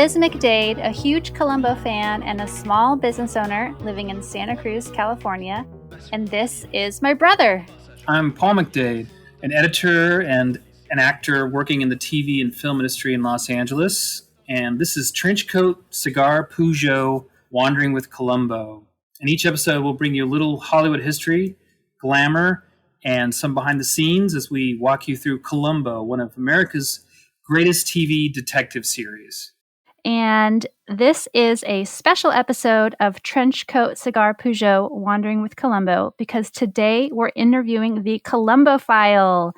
Liz McDade, a huge Columbo fan and a small business owner living in Santa Cruz, California. And this is my brother. I'm Paul McDade, an editor and an actor working in the TV and film industry in Los Angeles. And this is Trenchcoat, Cigar, Peugeot, Wandering with Columbo. And each episode will bring you a little Hollywood history, glamour, and some behind the scenes as we walk you through Columbo, one of America's greatest TV detective series. And this is a special episode of Trenchcoat, Cigar, Peugeot, Wandering with Columbo, because today we're interviewing the Columbophile.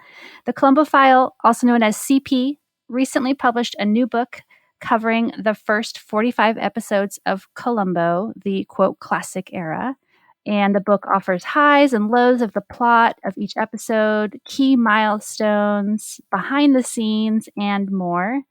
The Columbophile, also known as CP, recently published a new book covering the first 45 episodes of Columbo, the, quote, classic era. And the book offers highs and lows of the plot of each episode, key milestones, behind the scenes, and more.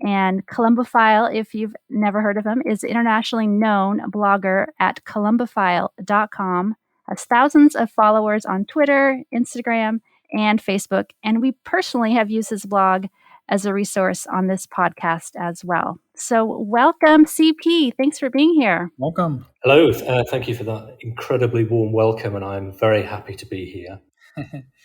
And Columbophile, if you've never heard of him, is an internationally known blogger at columbophile.com, has thousands of followers on Twitter, Instagram, and Facebook. And we personally have used his blog as a resource on this podcast as well. So welcome, CP. Thanks for being here. Welcome. Hello. Thank you for that incredibly warm welcome, and I'm very happy to be here.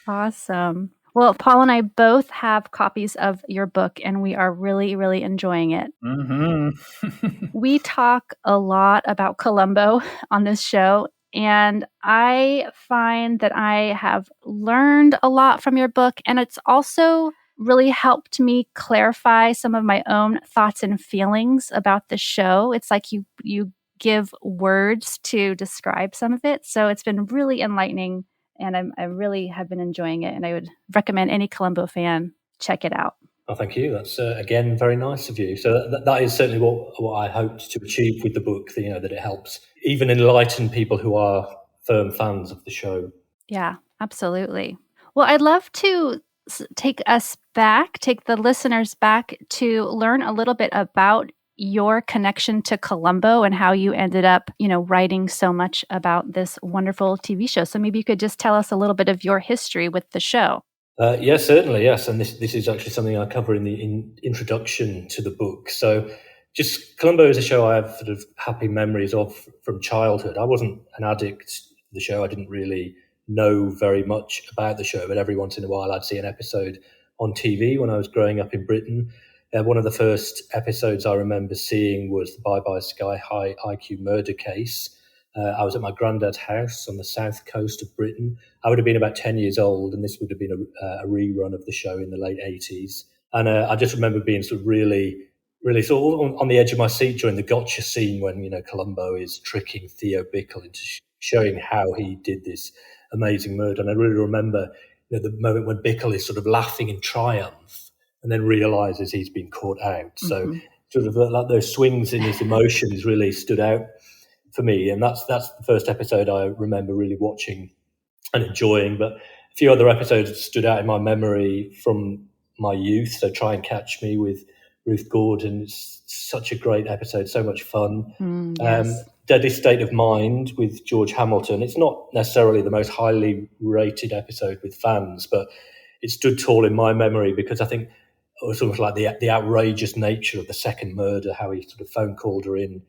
Awesome. Well, Paul and I both have copies of your book, and we are really, really enjoying it. Mm-hmm. We talk a lot about Columbo on this show, and I find that I have learned a lot from your book, and it's also really helped me clarify some of my own thoughts and feelings about the show. It's like you give words to describe some of it, so it's been really enlightening. And I really have been enjoying it, and I would recommend any Columbo fan check it out. Oh, thank you. That's, again, very nice of you. So that is certainly what I hoped to achieve with the book, that it helps even enlighten people who are firm fans of the show. Yeah, absolutely. Well, I'd love to take the listeners back to learn a little bit about your connection to Columbo and how you ended up, writing so much about this wonderful TV show. So maybe you could just tell us a little bit of your history with the show. Yes, certainly, yes. And this is actually something I cover in the introduction to the book. So just Columbo is a show I have sort of happy memories of from childhood. I wasn't an addict to the show. I didn't really know very much about the show, but every once in a while I'd see an episode on TV when I was growing up in Britain. One of the first episodes I remember seeing was the Bye Bye Sky High IQ murder case. I was at my granddad's house on the south coast of Britain. I would have been about 10 years old, and this would have been a rerun of the show in the late 80s. And I just remember being sort of really, really sort of on the edge of my seat during the gotcha scene when, Columbo is tricking Theo Bickle into showing how he did this amazing murder. And I really remember the moment when Bickle is sort of laughing in triumph and then realizes he's been caught out. So sort of like those swings in his emotions really stood out for me. And that's the first episode I remember really watching and enjoying. But a few other episodes stood out in my memory from my youth. So Try and Catch Me with Ruth Gordon. It's such a great episode, so much fun. Yes. Deadly State of Mind with George Hamilton. It's not necessarily the most highly rated episode with fans, but it stood tall in my memory because I think it was almost like the outrageous nature of the second murder, how he sort of phone called her in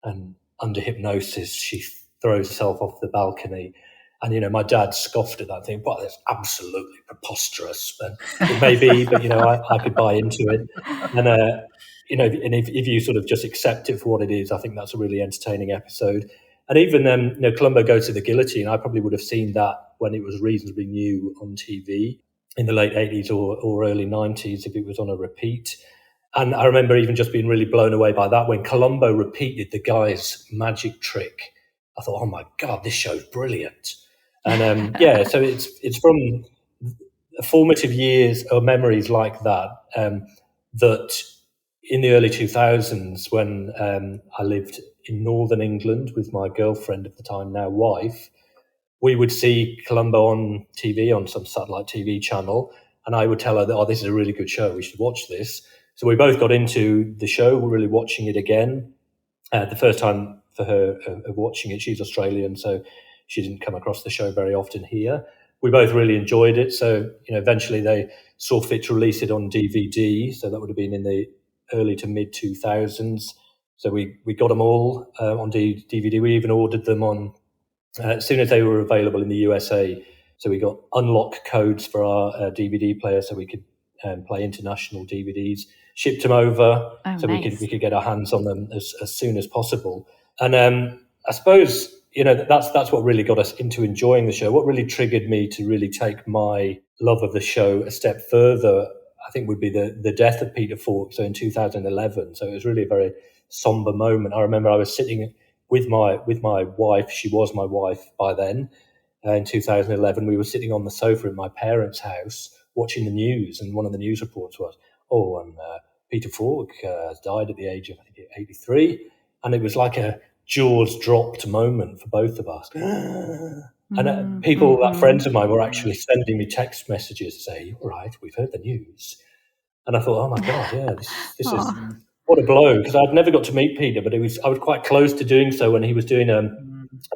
and under hypnosis, she throws herself off the balcony. And, my dad scoffed at that thing. Well, that's absolutely preposterous. And it may be, but, I could buy into it. And, and if you sort of just accept it for what it is, I think that's a really entertaining episode. And even, Columbo Goes to the Guillotine, I probably would have seen that when it was reasonably new on TV in the late 80s or early 90s if it was on a repeat. And I remember even just being really blown away by that. When Columbo repeated the guy's magic trick, I thought, oh my God, this show's brilliant. And so it's from formative years or memories like that, that in the early 2000s when I lived in northern England with my girlfriend at the time, now wife, we would see Columbo on TV, on some satellite TV channel, and I would tell her that, this is a really good show, we should watch this. So we both got into the show, we're really watching it again. The first time for her of watching it, she's Australian, so she didn't come across the show very often here. We both really enjoyed it, so eventually they saw fit to release it on DVD, so that would have been in the early to mid 2000s. So we got them all on DVD. We even ordered them on as soon as they were available in the USA. So we got unlock codes for our DVD player, so we could play international DVDs. Shipped them over, so nice. we could get our hands on them as soon as possible. And I suppose that's what really got us into enjoying the show. What really triggered me to really take my love of the show a step further, I think, would be the death of Peter Falk. So in 2011, so it was really a very somber moment. I remember I was sitting with my wife. She was my wife by then. In 2011, we were sitting on the sofa in my parents' house watching the news, and one of the news reports was, Peter Falk died at the age of, I think, 83. And it was like a jaws dropped moment for both of us. And friends of mine were actually sending me text messages saying, "All right, we've heard the news." And I thought, oh my God, yeah, this is what a blow, because I'd never got to meet Peter, but I was quite close to doing so when he was doing a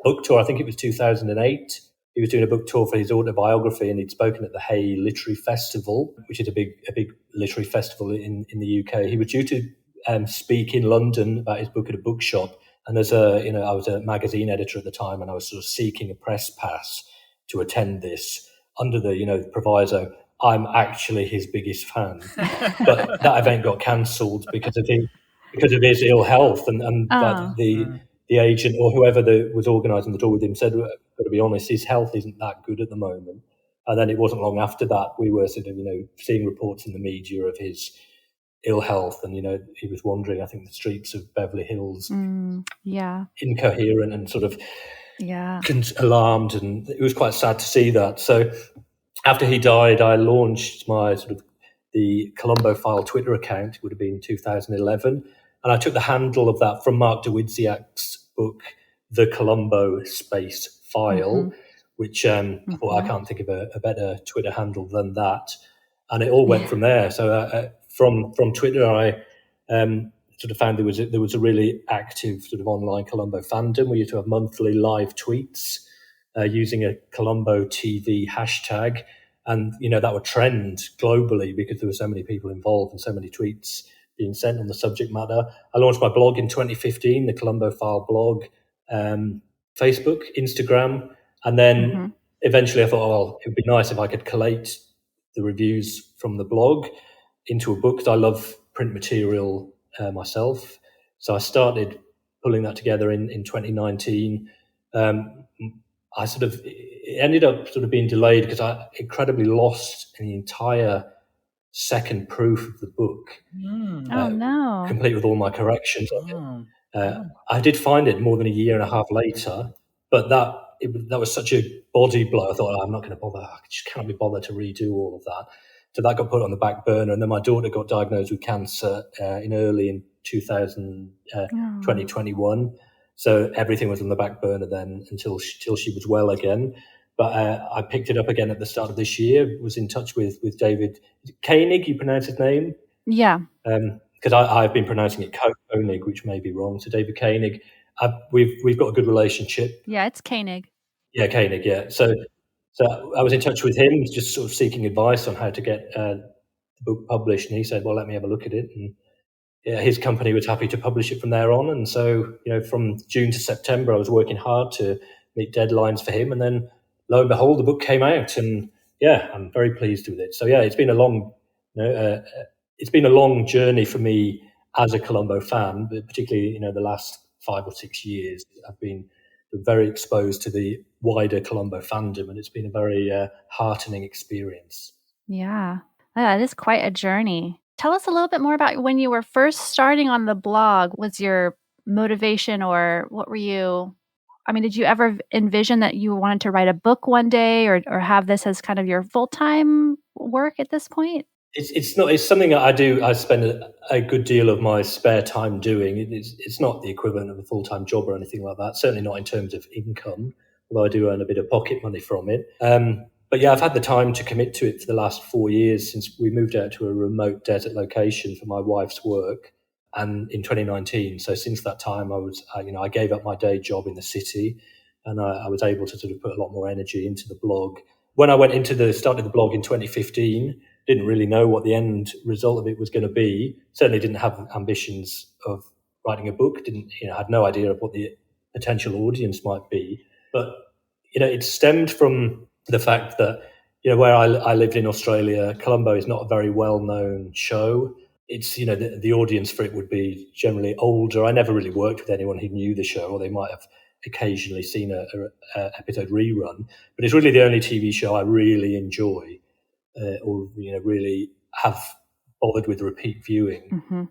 book tour. I think it was 2008. He was doing a book tour for his autobiography, and he'd spoken at the Hay Literary Festival, which is a big literary festival in the UK. He was due to speak in London about his book at a bookshop. And as I was a magazine editor at the time, and I was sort of seeking a press pass to attend this under the proviso, I'm actually his biggest fan. But that event got cancelled because of his ill health, and the agent or whoever was organising the tour with him said, "Got to be honest, his health isn't that good at the moment." And then it wasn't long after that we were sort of seeing reports in the media of his ill health, and he was wandering, I think, the streets of Beverly Hills, incoherent and sort of alarmed, and it was quite sad to see that. So after he died, I launched my the Columbophile Twitter account. It would have been 2011, and I took the handle of that from Mark Dawidziak's book, The Columbo Space File, which I thought, I can't think of a better Twitter handle than that, and it all went from there. So from Twitter, I found there was a really active sort of online Columbo fandom. We used to have monthly live tweets using a Columbo TV hashtag, and that would trend globally because there were so many people involved and so many tweets being sent on the subject matter. I launched my blog in 2015, the Columbophile blog, Facebook, Instagram, and then eventually I thought, well, it would be nice if I could collate the reviews from the blog into a book, because I love print material myself. So I started pulling that together in 2019. It ended up being delayed because I incredibly lost the entire second proof of the book. Complete with all my corrections. I did find it more than a year and a half later, but that was such a body blow. I thought, I'm not going to bother. I just can't be bothered to redo all of that. So that got put on the back burner. And then my daughter got diagnosed with cancer in 2021. So everything was on the back burner then until she was well again. But I picked it up again at the start of this year, was in touch with David Koenig, you pronounce his name? Yeah. Because I've been pronouncing it Koenig, which may be wrong. So David Koenig, we've got a good relationship. Yeah, it's Koenig. Yeah, Koenig, yeah. So I was in touch with him, just sort of seeking advice on how to get the book published. And he said, well, let me have a look at it. And his company was happy to publish it from there on. And so, from June to September, I was working hard to meet deadlines for him. And then lo and behold, the book came out. And I'm very pleased with it. So it's been a long journey for me as a Columbo fan, but particularly, the last 5 or 6 years, I've been very exposed to the wider Columbo fandom, and it's been a very heartening experience. Yeah, that is quite a journey. Tell us a little bit more about when you were first starting on the blog. Was your motivation, or what were you? I mean, did you ever envision that you wanted to write a book one day, or have this as kind of your full-time work at this point? It's not. It's something that I do. I spend a good deal of my spare time doing. It's not the equivalent of a full-time job or anything like that. Certainly not in terms of income, although I do earn a bit of pocket money from it. But I've had the time to commit to it for the last 4 years since we moved out to a remote desert location for my wife's work, and in 2019. So since that time, I gave up my day job in the city, and I was able to sort of put a lot more energy into the blog. When I started the blog in 2015. didn't really know what the end result of it was going to be. Certainly didn't have ambitions of writing a book. Had no idea of what the potential audience might be. But it stemmed from the fact that where I lived in Australia, Columbo is not a very well-known show. It's the audience for it would be generally older. I never really worked with anyone who knew the show, or they might have occasionally seen a episode rerun. But it's really the only TV show I really enjoy, or really have bothered with repeat viewing.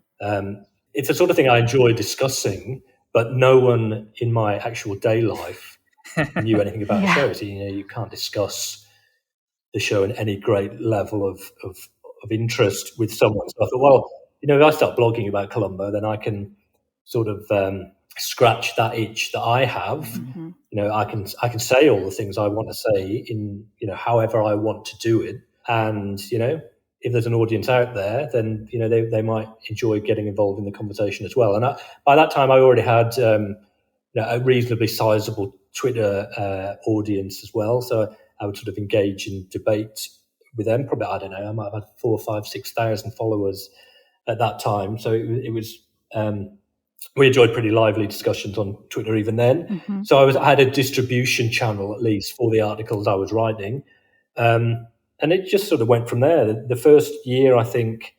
It's the sort of thing I enjoy discussing, but no one in my actual day life knew anything about the show. So you can't discuss the show in any great level of interest with someone. So I thought, well, if I start blogging about Columbo, then I can sort of scratch that itch that I have. I can say all the things I want to say in however I want to do it, and if there's an audience out there, then they might enjoy getting involved in the conversation as well. And by that time, I already had a reasonably sizable Twitter audience as well, so I would sort of engage in debate with them. Probably, I don't know, I might have had 4,000, 5,000, 6,000 followers at that time. So it was we enjoyed pretty lively discussions on Twitter even then. So I had a distribution channel at least for the articles I was writing. And it just sort of went from there. The first year, I think,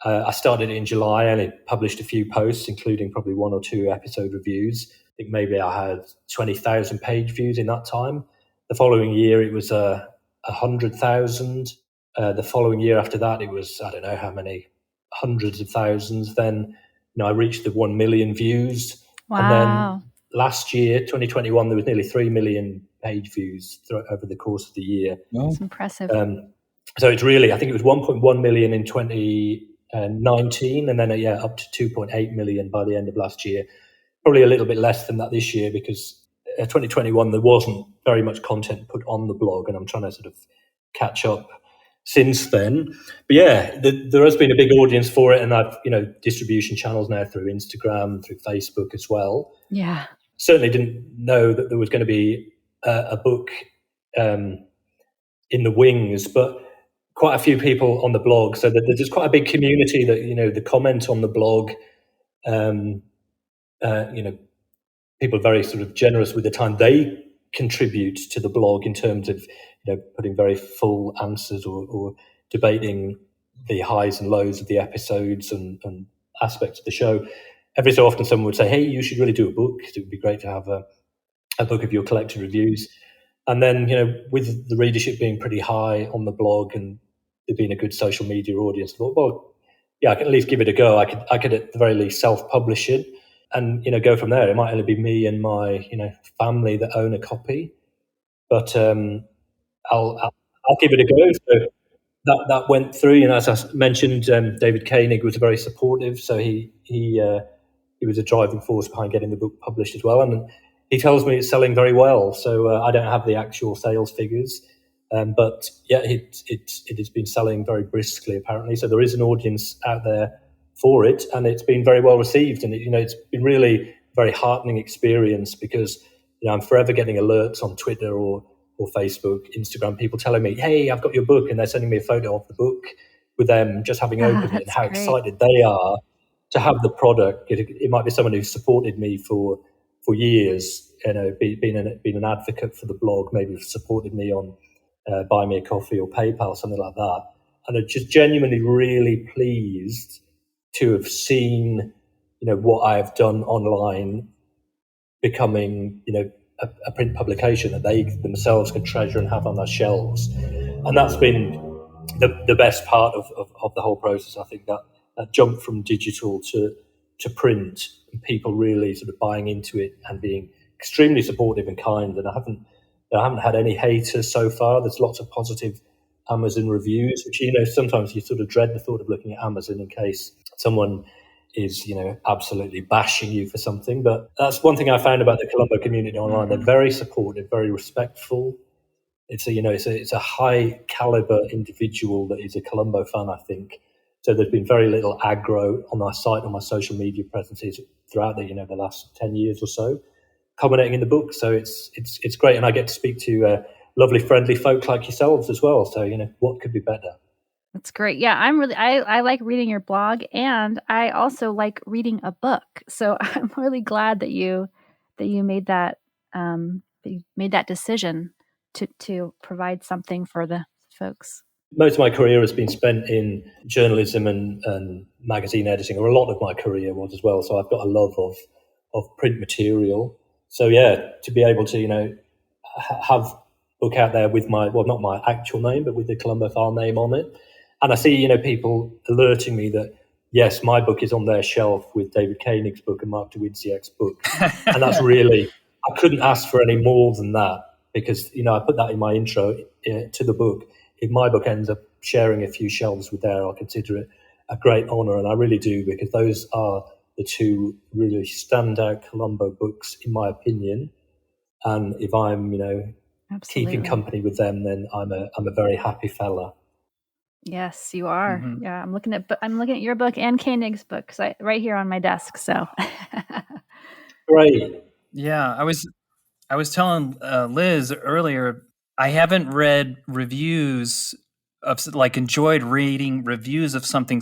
I started it in July, and it published a few posts, including probably 1 or 2 episode reviews. I think maybe I had 20,000 page views in that time. The following year, it was 100,000. The following year after that, it was, I don't know how many, hundreds of thousands. Then I reached the 1 million views. Wow. And then last year, 2021, there was nearly 3 million page views over the course of the year. That's impressive. So it's really, I think it was 1.1 million in 2019, and then up to 2.8 million by the end of last year. Probably a little bit less than that this year, because 2021 there wasn't very much content put on the blog, and I'm trying to sort of catch up since then. But there has been a big audience for it, and I've distribution channels now through Instagram, through Facebook as well. Yeah. Certainly didn't know that there was going to be a book in the wings, but quite a few people on the blog, so that there's quite a big community that the comment on the blog, people are very sort of generous with the time they contribute to the blog in terms of putting very full answers or debating the highs and lows of the episodes and aspects of the show. Every so often someone would say, hey, you should really do a book. It would be great to have a book of your collected reviews. And then, with the readership being pretty high on the blog and there being a good social media audience, I thought, well, I can at least give it a go. I could at the very least self-publish it and, go from there. It might only be me and my, family that own a copy, but I'll give it a go. So that went through. As I mentioned, David Koenig was very supportive, so he was a driving force behind getting the book published as well. And he tells me it's selling very well. So I don't have the actual sales figures, but it has been selling very briskly apparently. So there is an audience out there for it, and it's been very well received. And it's been really a very heartening experience, because I'm forever getting alerts on Twitter or Facebook, Instagram, people telling me, hey, I've got your book, and they're sending me a photo of the book with them just having opened it, and how excited they are to have the product. It might be someone who's supported me for years, being an advocate for the blog, maybe supported me on Buy Me a Coffee or PayPal, something like that. And are just genuinely really pleased to have seen, what I have done online becoming, a print publication that they themselves can treasure and have on their shelves. And that's been the best part of the whole process. I think that jump from digital to print, and people really sort of buying into it and being extremely supportive and kind. And I haven't had any haters so far. There's lots of positive Amazon reviews, which, sometimes you sort of dread the thought of looking at Amazon in case someone is, absolutely bashing you for something. But that's one thing I found about the Columbo community online. They're very supportive, very respectful. It's a high caliber individual that is a Columbo fan, I think. So there's been very little aggro on my site, on my social media presences throughout the last 10 years or so, culminating in the book. So it's great, and I get to speak to lovely, friendly folk like yourselves as well. So what could be better? That's great. Yeah, I like reading your blog, and I also like reading a book. So I'm really glad that you made that decision to provide something for the folks. Most of my career has been spent in journalism and magazine editing, or a lot of my career was as well. So I've got a love of print material. So yeah, to be able to have a book out there with not my actual name, but with the Columbophile name on it, and I see people alerting me that yes, my book is on their shelf with David Koenig's book and Mark Dawidziak's book, and that's really, I couldn't ask for any more than that, because I put that in my intro to the book. If my book ends up sharing a few shelves with there, I'll consider it a great honour, and I really do, because those are the two really standout Columbo books, in my opinion. And if I'm, keeping company with them, then I'm a very happy fella. Yes, you are. Yeah, I'm looking at your book and Koenig's book right here on my desk. So great. Yeah, I was telling Liz earlier, I haven't read reviews of, like, enjoyed reading reviews of something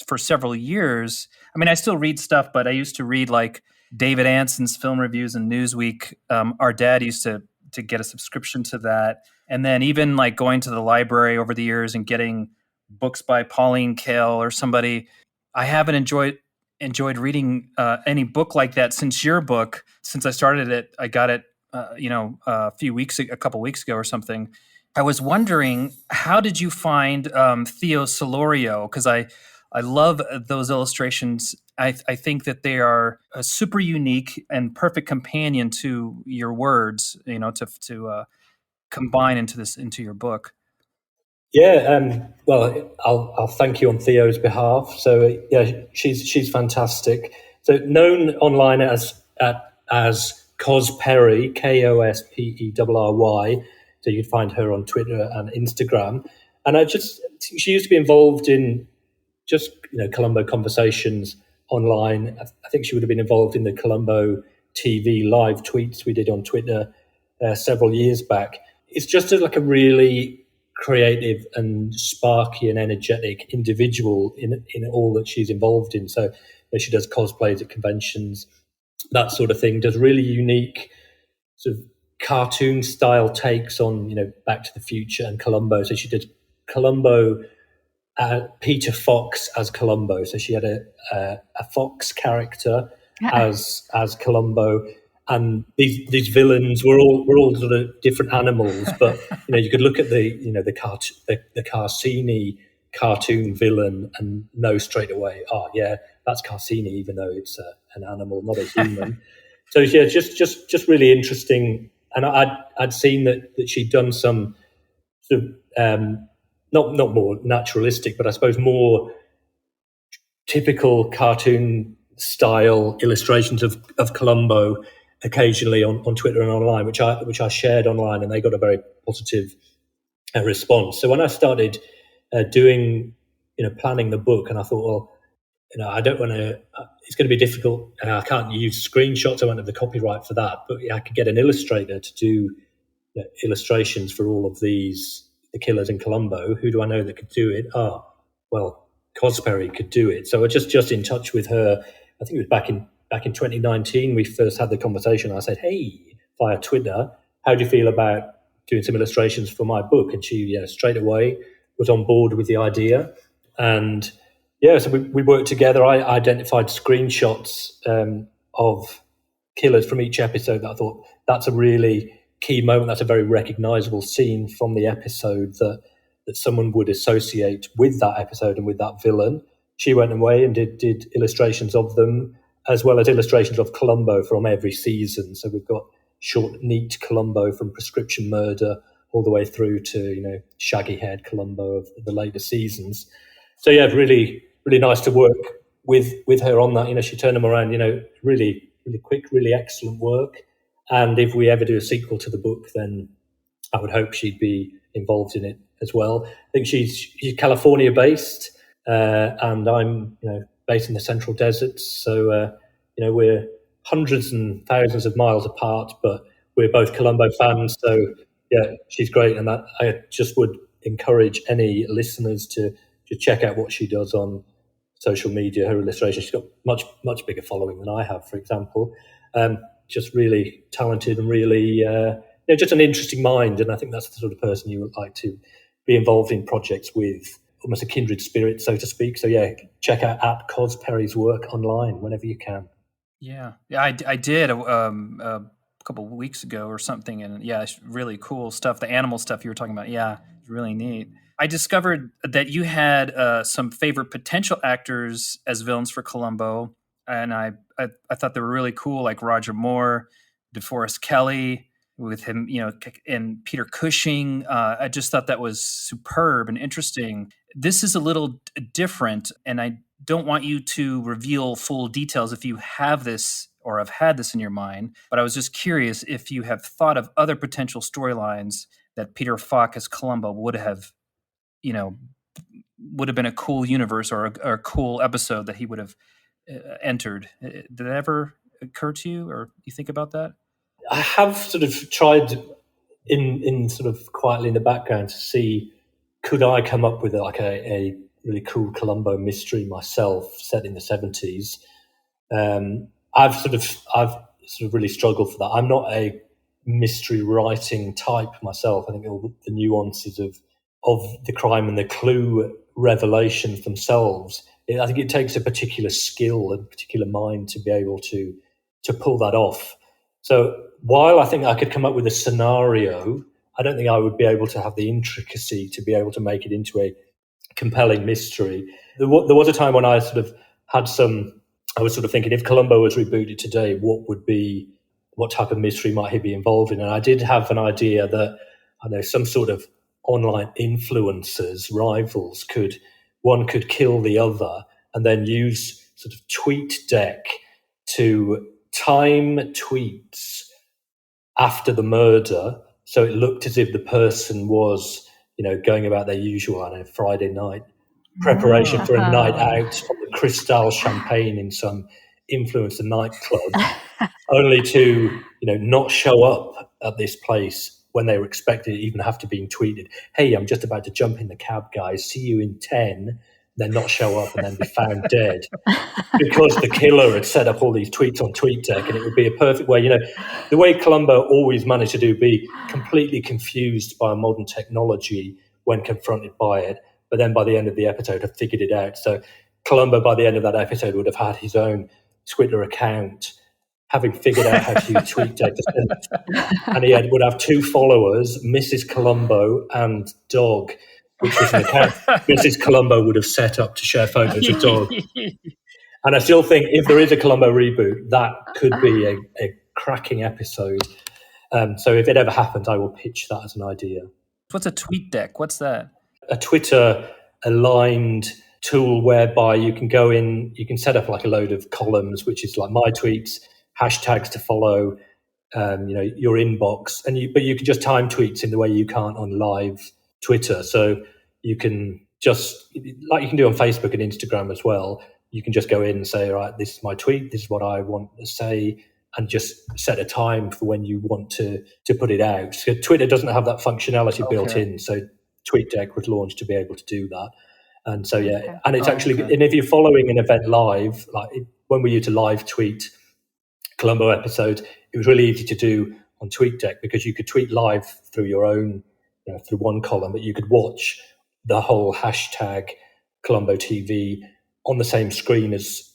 for several years. I mean, I still read stuff, but I used to read like David Anson's film reviews in Newsweek. Our dad used to get a subscription to that. And then even like going to the library over the years and getting books by Pauline Kael or somebody. I haven't enjoyed reading any book like that since your book. Since I started it, I got it, a couple weeks ago or something. I was wondering, how did you find Theo Solorio? Because I love those illustrations. I think that they are a super unique and perfect companion to your words, to combine into your book. Yeah, well, I'll thank you on Theo's behalf. So yeah, she's fantastic. So known online as Cos Perry, Kosperry. So you can find her on Twitter and Instagram. And she used to be involved in just Columbo conversations online. I think she would have been involved in the Columbo TV live tweets we did on Twitter several years back. It's just like a really creative and sparky and energetic individual in all that she's involved in. So she does cosplays at conventions, that sort of thing, does really unique sort of cartoon style takes on Back to the Future and Columbo. So she did Columbo, Peter Fox as Columbo. So she had a fox character as Columbo. And these villains were all sort of different animals, but you could look at the Carsini cartoon villain and know straight away, oh yeah, that's Carsini, even though it's an animal, not a human. So yeah, just really interesting. And I'd seen that she'd done some sort of not more naturalistic, but I suppose more typical cartoon style illustrations of Columbo occasionally on Twitter and online, which I shared online, and they got a very positive response. So when I started doing, planning the book, and I thought, well, I don't want to. It's going to be difficult, and I can't use screenshots. I won't have the copyright for that, but I could get an illustrator to do illustrations for all of the killers in Columbo. Who do I know that could do it? Well, Cosperry could do it. So I was just in touch with her. I think it was back in 2019 we first had the conversation. I said, hey, via Twitter, how do you feel about doing some illustrations for my book? And she straight away was on board with the idea. And so we worked together. I identified screenshots of killers from each episode that I thought, that's a really key moment. That's a very recognizable scene from the episode that someone would associate with that episode and with that villain. She went away and did illustrations of them, as well as illustrations of Columbo from every season. So we've got short, neat Columbo from Prescription Murder all the way through to shaggy-haired Columbo of the later seasons. So yeah, really, really nice to work with her on that. She turned them around. Really, really quick, really excellent work. And if we ever do a sequel to the book, then I would hope she'd be involved in it as well. I think she's California-based, and I'm based in the Central Deserts. So we're hundreds and thousands of miles apart, but we're both Columbo fans. So yeah, she's great, and that I just would encourage any listeners to check out what she does on social media, her illustrations. She's got much bigger following than I have, for example. Just really talented and really just an interesting mind. And I think that's the sort of person you would like to be involved in projects with, almost a kindred spirit, so to speak. So yeah, check out at Cos Perry's work online whenever you can. Yeah, I did a couple of weeks ago or something, and yeah, it's really cool stuff. The animal stuff you were talking about, yeah, it's really neat. I discovered that you had some favorite potential actors as villains for Columbo, and I thought they were really cool, like Roger Moore, DeForest Kelley, with him, and Peter Cushing. I just thought that was superb and interesting. This is a little different, and I don't want you to reveal full details if you have this or have had this in your mind, but I was just curious if you have thought of other potential storylines that Peter Falk as Columbo would have been a cool universe or a cool episode that he would have entered. Did that ever occur to you, or you think about that? I have sort of tried in sort of quietly in the background to see, could I come up with like a really cool Columbo mystery myself set in the 70s. I've sort of really struggled for that. I'm not a mystery writing type myself. I think all the nuances of the crime and the clue revelations themselves, I think it takes a particular skill and particular mind to be able to pull that off. So while I think I could come up with a scenario, I don't think I would be able to have the intricacy to be able to make it into a compelling mystery. There was a time when I sort of had I was sort of thinking, if Columbo was rebooted today, what type of mystery might he be involved in? And I did have an idea that, I know, some sort of online influencers, rivals, could kill the other and then use sort of TweetDeck to time tweets after the murder, so it looked as if the person was, going about their usual, Friday night preparation for a night out on the Cristal Champagne in some influencer nightclub, only to, not show up at this place when they were expected, even after being tweeted, "Hey, I'm just about to jump in the cab, guys. See you in 10." Then not show up and then be found dead because the killer had set up all these tweets on TweetDeck, and it would be a perfect way, the way Columbo always managed to do, be completely confused by modern technology when confronted by it, but then by the end of the episode have figured it out. So Columbo, by the end of that episode, would have had his own Twitter account, having figured out how to use TweetDeck, and he would have 2 followers, Mrs. Columbo and Dog, which was an account Mrs. Columbo would have set up to share photos of Dog. And I still think if there is a Columbo reboot, that could be a cracking episode. So if it ever happens, I will pitch that as an idea. What's a TweetDeck? What's that? A Twitter-aligned tool whereby you can go in, you can set up like a load of columns, which is like my tweets, hashtags to follow, your inbox, but you can just time tweets in the way you can't on live Twitter. So you can just, like you can do on Facebook and Instagram as well, you can just go in and say, all right, this is my tweet, this is what I want to say, and just set a time for when you want to put it out. So Twitter doesn't have that functionality built in, so TweetDeck was launched to be able to do that. And so, and it's and if you're following an event live, like when we used to live tweet Columbo episodes, it was really easy to do on TweetDeck because you could tweet live through your own, through one column, but you could watch the whole hashtag Columbo TV on the same screen as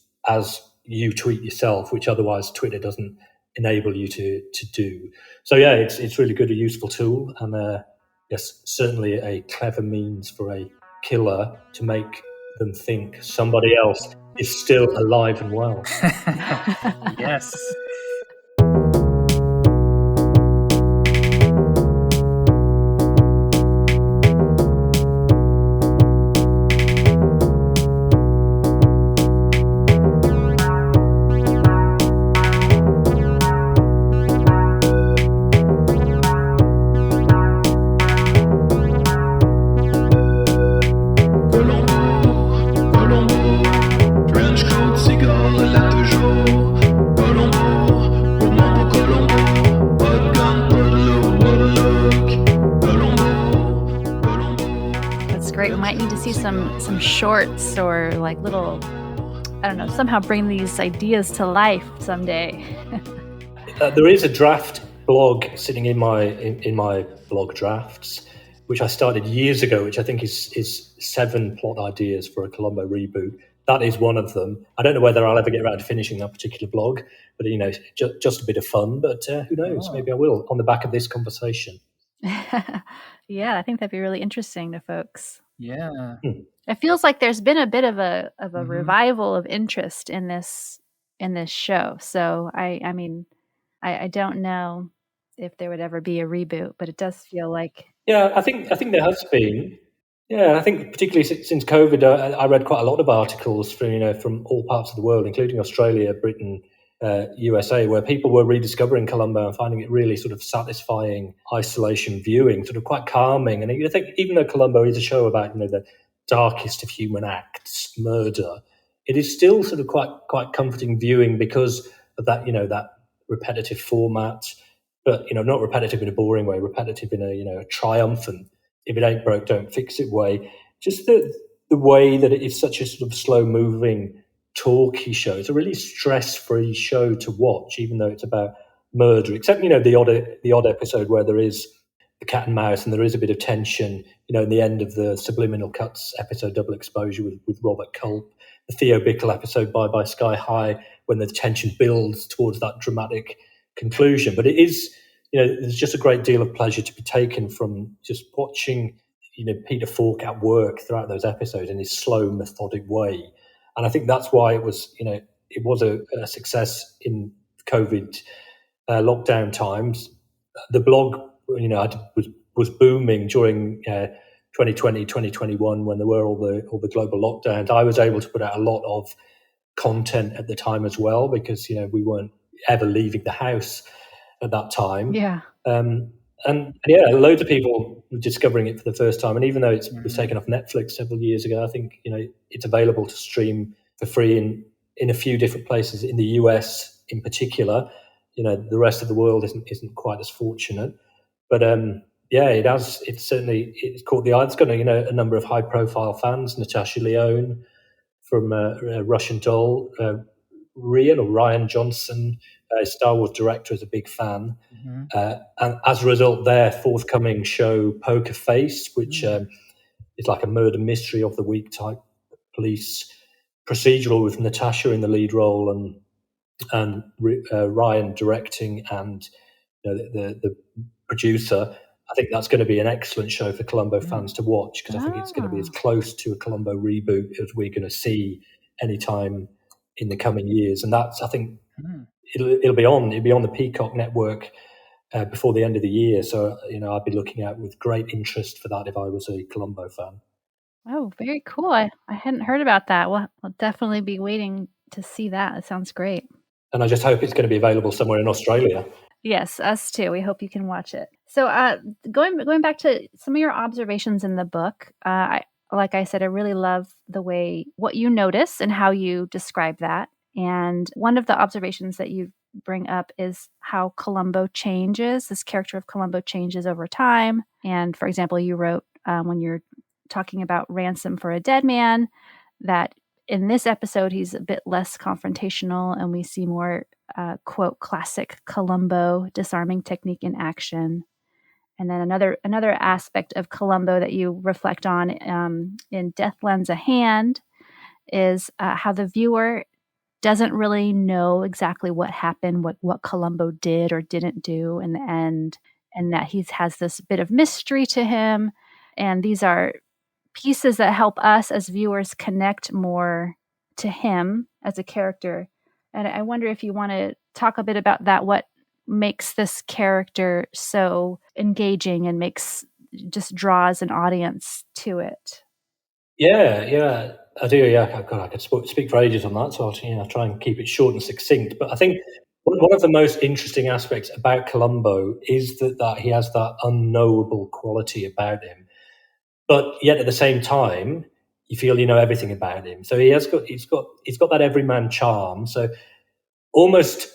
you tweet yourself, which otherwise Twitter doesn't enable you to do. So yeah, it's really good, a useful tool, and yes, certainly a clever means for a killer to make them think somebody else is still alive and well. Yes. Columbo, trench coat, cigar, là toujours. Columbo, some shorts or like little, I don't know, somehow bring these ideas to life someday. There is a draft blog sitting in my blog drafts, which I started years ago, which I think is 7 plot ideas for a Columbo reboot. That is one of them. I don't know whether I'll ever get around to finishing that particular blog, but just a bit of fun. But who knows? Maybe I will on the back of this conversation. Yeah, I think that'd be really interesting to folks. Yeah. It feels like there's been a bit of a revival of interest in this show. So I mean, I don't know if there would ever be a reboot, but it does feel like. Yeah, I think there has been. Yeah, I think particularly since COVID, I read quite a lot of articles from all parts of the world, including Australia, Britain, USA, where people were rediscovering Columbo and finding it really sort of satisfying isolation viewing, sort of quite calming. And I think even though Columbo is a show about the darkest of human acts, murder, it is still sort of quite comforting viewing because of that that repetitive format, but not repetitive in a boring way, repetitive in a triumphant, if it ain't broke, don't fix it way. Just the way that it is such a sort of slow moving talky show. It's a really stress-free show to watch, even though it's about murder, except the odd episode where there is the cat and mouse and there is a bit of tension, in the end of the Subliminal Cuts episode, Double Exposure with Robert Culp, the Theo Bickle episode, Bye Bye Sky High, when the tension builds towards that dramatic conclusion. But it is, there's just a great deal of pleasure to be taken from just watching, Peter Falk at work throughout those episodes in his slow, methodic way. And I think that's why it was a success in COVID lockdown times. The blog, was booming during 2020, 2021 when there were all the global lockdowns. I was able to put out a lot of content at the time as well because we weren't ever leaving the house at that time. Yeah. And yeah, loads of people were discovering it for the first time. And even though it was taken off Netflix several years ago, I think it's available to stream for free in a few different places in the US in particular. The rest of the world isn't quite as fortunate. But yeah, it's caught the eye. It's got a number of high profile fans. Natasha Lyonne from Russian Doll, Ryan Johnson, Star Wars director, is a big fan. And as a result, their forthcoming show Poker Face, which is like a murder mystery of the week type police procedural with Natasha in the lead role and Ryan directing and the producer. I think that's going to be an excellent show for Columbo fans to watch because I think it's going to be as close to a Columbo reboot as we're going to see anytime in the coming years. And that's, I think, it'll be on the Peacock network before the end of the year. So I'd be looking out with great interest for that if I was a Columbo fan. Oh, very cool. I hadn't heard about that. Well, I'll definitely be waiting to see that. It sounds great. And I just hope it's going to be available somewhere in Australia. Yes, us too. We hope you can watch it. So going back to some of your observations in the book, like I said, I really love what you notice and how you describe that. And one of the observations that you bring up is how Columbo changes. This character of Columbo changes over time. And for example, you wrote when you're talking about Ransom for a Dead Man, that in this episode, he's a bit less confrontational and we see more, quote, classic Columbo disarming technique in action. And then another aspect of Columbo that you reflect on in Death Lends a Hand is how the viewer doesn't really know exactly what happened, what Columbo did or didn't do in the end, and that he has this bit of mystery to him. And these are pieces that help us as viewers connect more to him as a character. And I wonder if you want to talk a bit about that, what makes this character so engaging and just draws an audience to it. Yeah, I do. Yeah, I could speak for ages on that, so I'll try and keep it short and succinct. But I think one of the most interesting aspects about Columbo is that he has that unknowable quality about him. But yet at the same time, you feel you know everything about him. So he's got that everyman charm. So almost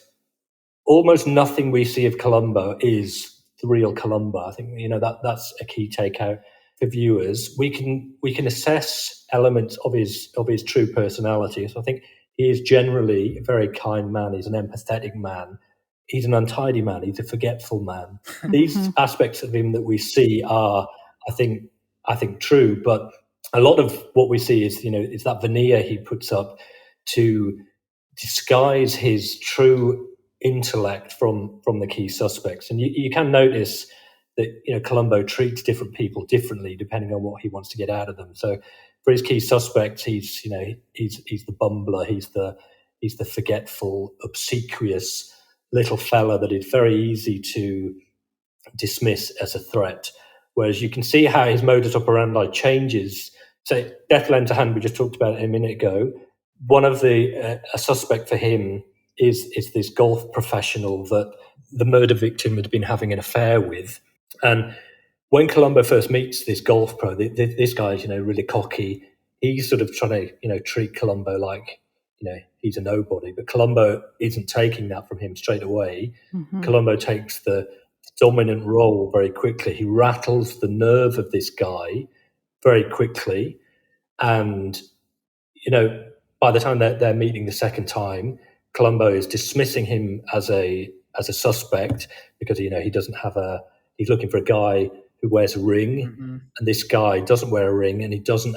nothing we see of Columbo is the real Columbo. I think that's a key takeout for viewers, we can assess elements of his true personality. So I think he is generally a very kind man. He's an empathetic man. He's an untidy man. He's a forgetful man. These aspects of him that we see are, I think, true. But a lot of what we see is, is that veneer he puts up to disguise his true intellect from the key suspects. And you can notice that Columbo treats different people differently depending on what he wants to get out of them. So for his key suspects, he's the bumbler, he's the forgetful, obsequious little fella that is very easy to dismiss as a threat. Whereas you can see how his modus operandi changes. So Death Lent a Hand, we just talked about it a minute ago. One of a suspect for him is this golf professional that the murder victim had been having an affair with. And when Columbo first meets this golf pro, this guy's, really cocky. He's sort of trying to, treat Columbo like, he's a nobody. But Columbo isn't taking that from him straight away. Mm-hmm. Columbo takes the dominant role very quickly. He rattles the nerve of this guy very quickly. And, by the time they're meeting the second time, Columbo is dismissing him as a suspect because, he doesn't have he's looking for a guy who wears a ring, mm-hmm. and this guy doesn't wear a ring, and he doesn't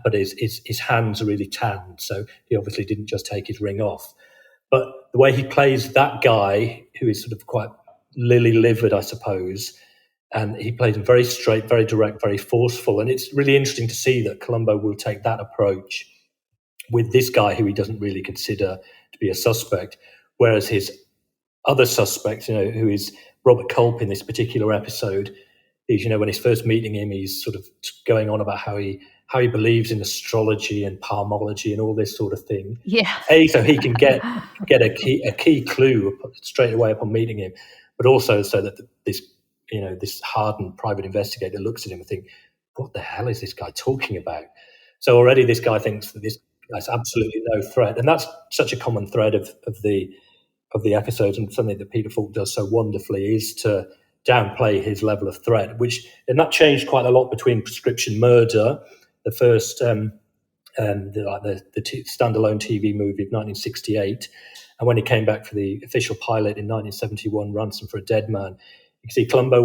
but his hands are really tanned, so he obviously didn't just take his ring off. But the way he plays that guy, who is sort of quite lily-livered, I suppose, and he plays him very straight, very direct, very forceful, and it's really interesting to see that Columbo will take that approach with this guy who he doesn't really consider to be a suspect, whereas his other suspect, who is Robert Culp in this particular episode, is, when he's first meeting him, he's sort of going on about how he believes in astrology and palmology and all this sort of thing. Yeah. So he can get a key clue straight away upon meeting him, but also so that this hardened private investigator looks at him and think, what the hell is this guy talking about? So already this guy thinks that this guy's absolutely no threat, and that's such a common thread of the episodes, and something that Peter Falk does so wondlerfly is to downplay his level of threat, and that changed quite a lot between Prescription Murder, the first the standalone TV movie of 1968, and when he came back for the official pilot in 1971, Ransom for a Dead Man. You can see Columbo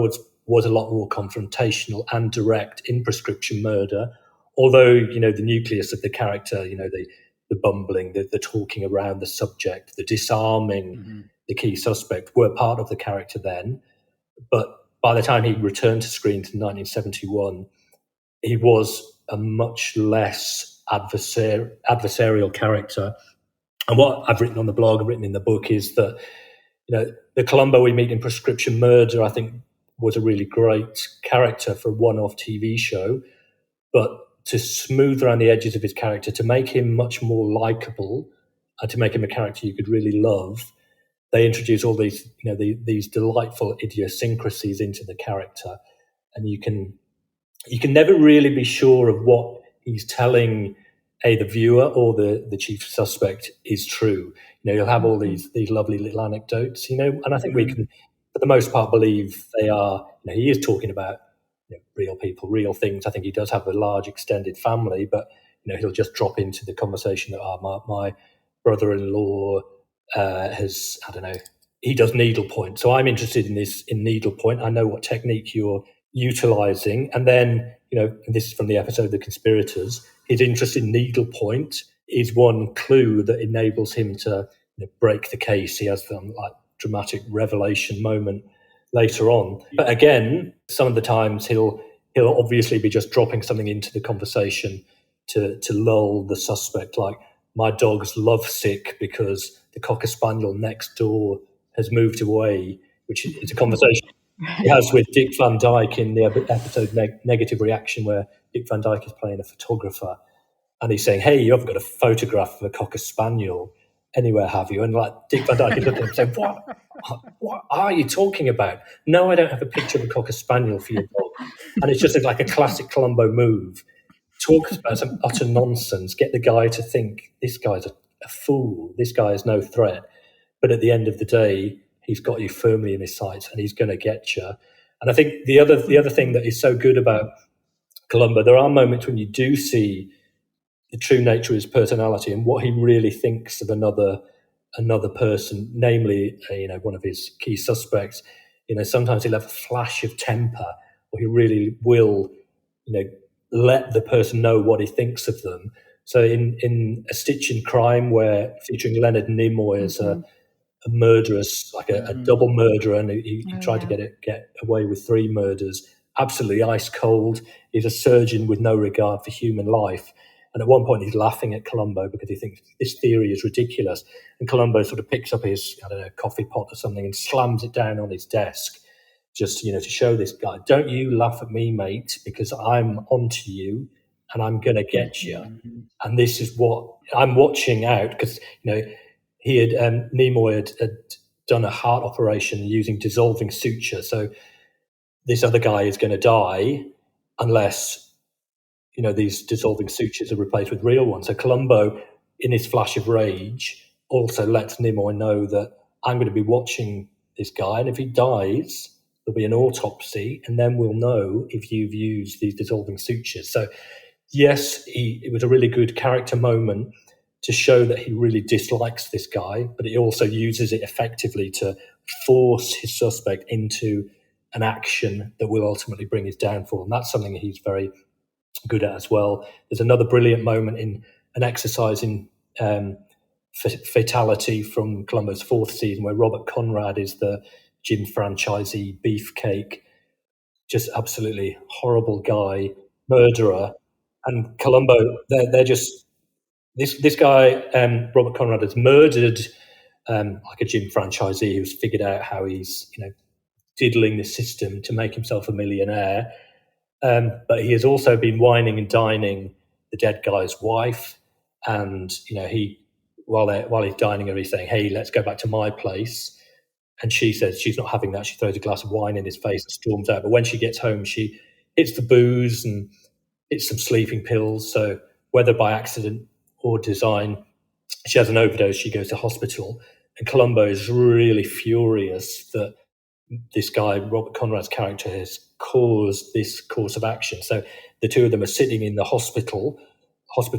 was a lot more confrontational and direct in Prescription Murder, although the nucleus of the character, the bumbling, the talking around the subject, the disarming mm-hmm. the key suspect were part of the character then. But by the time he returned to screens in 1971, he was a much less adversarial character. And what I've written on the blog and written in the book is that, the Columbo we meet in Prescription Murder, I think, was a really great character for a one-off TV show. But to smooth around the edges of his character, to make him much more likable, and to make him a character you could really love, they introduce all these, these delightful idiosyncrasies into the character, and you can never really be sure of what he's telling the viewer or the chief suspect is true. You'll have all these lovely little anecdotes, and I think we can, for the most part, believe they are. He is talking about real people, real things. I think he does have a large extended family, but he'll just drop into the conversation that my brother-in-law has, I don't know, he does needlepoint. So I'm interested in needlepoint. I know what technique you're utilizing. And then, and this is from the episode The Conspirators, his interest in needlepoint is one clue that enables him to break the case. He has some dramatic revelation moment later on. But again, some of the times he'll obviously be just dropping something into the conversation to lull the suspect, like, my dog's lovesick because the Cocker Spaniel next door has moved away, which is a conversation he has with Dick Van Dyke in the episode Negative Reaction, where Dick Van Dyke is playing a photographer, and he's saying, hey, you haven't got a photograph of a Cocker Spaniel anywhere, have you? And Dick Van Dyke is looking at him saying, what are you talking about? No, I don't have a picture of a Cocker Spaniel for your dog. And it's just like a classic Columbo move. Talk about some utter nonsense, get the guy to think this guy's a fool, this guy is no threat. But at the end of the day, he's got you firmly in his sights and he's going to get you. And I think the other thing that is so good about Columbo, there are moments when you do see the true nature of his personality and what he really thinks of another person, namely, one of his key suspects. Sometimes he'll have a flash of temper, or he really will, let the person know what he thinks of them. So in A Stitch in Crime, where featuring Leonard Nimoy as a murderous, like a double murderer, and he tried to get away with 3 murders, absolutely ice cold. He's a surgeon with no regard for human life. And at one point, he's laughing at Columbo because he thinks this theory is ridiculous. And Columbo sort of picks up his, coffee pot or something and slams it down on his desk, just, to show this guy, don't you laugh at me, mate, because I'm onto you and I'm going to get you. And this is what I'm watching out, because, he had, Nimoy had done a heart operation using dissolving suture. So this other guy is going to die unless these dissolving sutures are replaced with real ones. So Columbo, in his flash of rage, also lets Nimoy know that I'm going to be watching this guy, and if he dies, there'll be an autopsy, and then we'll know if you've used these dissolving sutures. So yes, it was a really good character moment to show that he really dislikes this guy, but he also uses it effectively to force his suspect into an action that will ultimately bring his downfall. And that's something he's very good at as well. There's another brilliant moment in an exercise in Fatality from Columbo's 4th season, where Robert Conrad is the gym franchisee beefcake, just absolutely horrible guy, murderer. And Columbo, they're just, this guy, Robert Conrad, has murdered like a gym franchisee who's figured out how he's, diddling the system to make himself a millionaire. But he has also been wining and dining the dead guy's wife, and he, while he's dining her, he's saying, "Hey, let's go back to my place." And she says she's not having that. She throws a glass of wine in his face and storms out. But when she gets home, she hits the booze and hits some sleeping pills. So whether by accident or design, she has an overdose. She goes to hospital, and Columbo is really furious that this guy, Robert Conrad's character, has caused this course of action. So the two of them are sitting in the hospital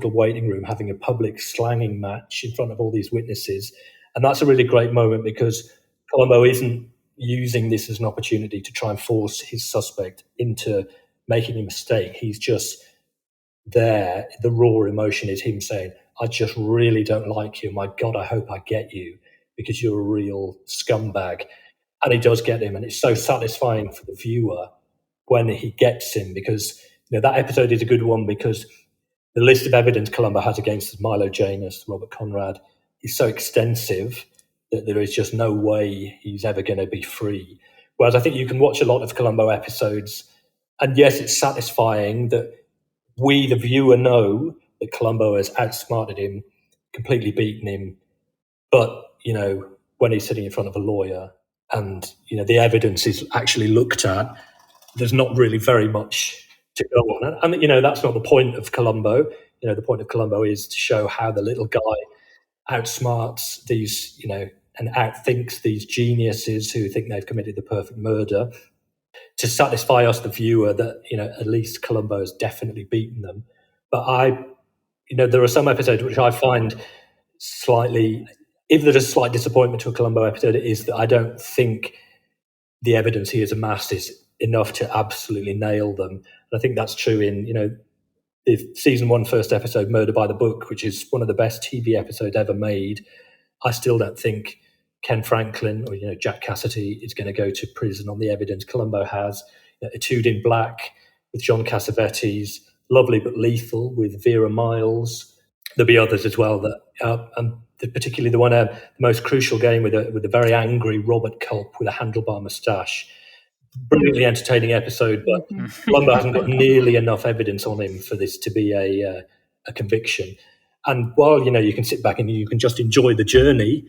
waiting room having a public slanging match in front of all these witnesses. And that's a really great moment, because Columbo isn't using this as an opportunity to try and force his suspect into making a mistake. He's just there. The raw emotion is him saying, I just really don't like you. My God, I hope I get you, because you're a real scumbag. And he does get him, and it's so satisfying for the viewer when he gets him, because that episode is a good one, because the list of evidence Columbo has against Milo Janus, Robert Conrad, is so extensive that there is just no way he's ever going to be free. Whereas I think you can watch a lot of Columbo episodes, and yes, it's satisfying that we, the viewer, know that Columbo has outsmarted him, completely beaten him. But, when he's sitting in front of a lawyer and, the evidence is actually looked at, there's not really very much to go on. And, that's not the point of Columbo. The point of Columbo is to show how the little guy outsmarts these, and outthinks these geniuses who think they've committed the perfect murder, to satisfy us, the viewer, that, at least Columbo has definitely beaten them. But there are some episodes which I find slightly, if there's a slight disappointment to a Columbo episode, it is that I don't think the evidence he has amassed is enough to absolutely nail them. And I think that's true in, the season 1 first episode, Murder by the Book, which is one of the best TV episodes ever made. I still don't think Ken Franklin or, Jack Cassidy is going to go to prison on the evidence Columbo has. Etude in Black with John Cassavetes, Lovely but Lethal with Vera Miles. There'll be others as well, that and particularly the one, the most crucial game with a very angry Robert Culp with a handlebar moustache. Brilliantly entertaining episode, but Columbo hasn't got nearly enough evidence on him for this to be a conviction. And while you can sit back and you can just enjoy the journey,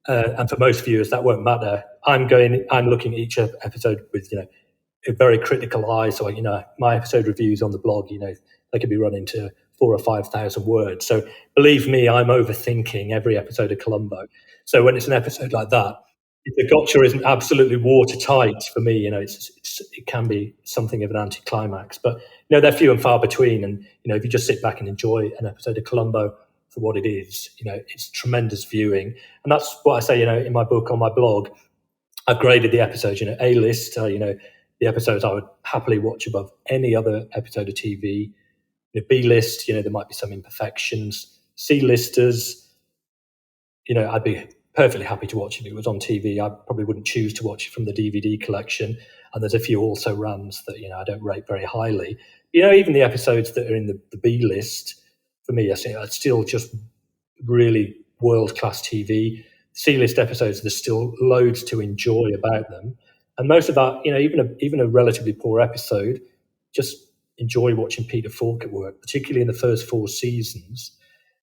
and for most viewers that won't matter, I'm looking at each episode with a very critical eye. So my episode reviews on the blog, they could be running to 4,000 or 5,000 words. So believe me, I'm overthinking every episode of Columbo. So when it's an episode like that, if the gotcha isn't absolutely watertight for me, it can be something of an anticlimax. But they're few and far between. And if you just sit back and enjoy an episode of Columbo for what it is, it's tremendous viewing. And that's what I say, in my book on my blog. I've graded the episodes, A-list, the episodes I would happily watch above any other episode of TV. B-list, there might be some imperfections. C-listers, I'd be perfectly happy to watch if it was on TV. I probably wouldn't choose to watch it from the DVD collection. And there's a few also rans that, I don't rate very highly. Even the episodes that are in the B list, for me, I say it's still just really world-class TV. C-list episodes, there's still loads to enjoy about them. And most of that, even a relatively poor episode, just enjoy watching Peter Falk at work, particularly in the first 4 seasons.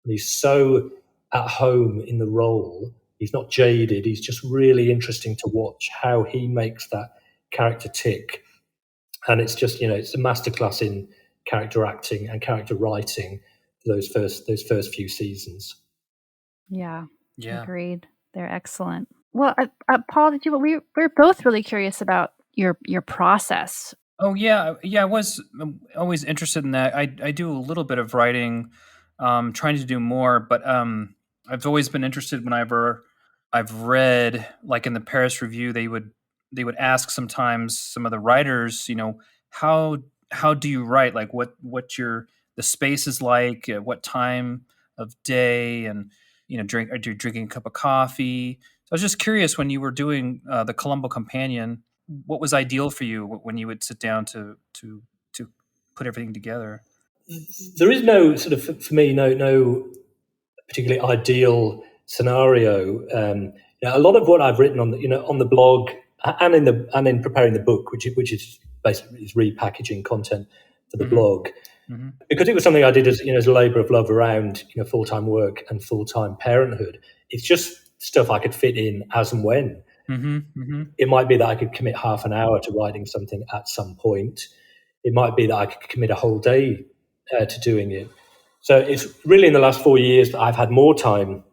And he's so at home in the role. He's not jaded. He's just really interesting to watch how he makes that character tick. And it's just, it's a masterclass in character acting and character writing for those first few seasons. Yeah. Agreed. They're excellent. Well, Paul, we're both really curious about your process. Oh yeah. I was always interested in that. I do a little bit of writing, trying to do more, but I've always been interested whenever I've read, like in the Paris Review, they would ask sometimes some of the writers, how do you write? Like what the space is like, what time of day, and are you drinking a cup of coffee? So I was just curious, when you were doing the Columbo Companion, what was ideal for you when you would sit down to put everything together? There is no sort of, for me, no particularly ideal scenario. A lot of what I've written on the blog and in preparing the book, which is basically repackaging content for the blog, because it was something I did as a labour of love around full-time work and full-time parenthood. It's just stuff I could fit in as and when. It might be that I could commit half an hour to writing something at some point. It might be that I could commit a whole day to doing it. So it's really in the last 4 years that I've had more time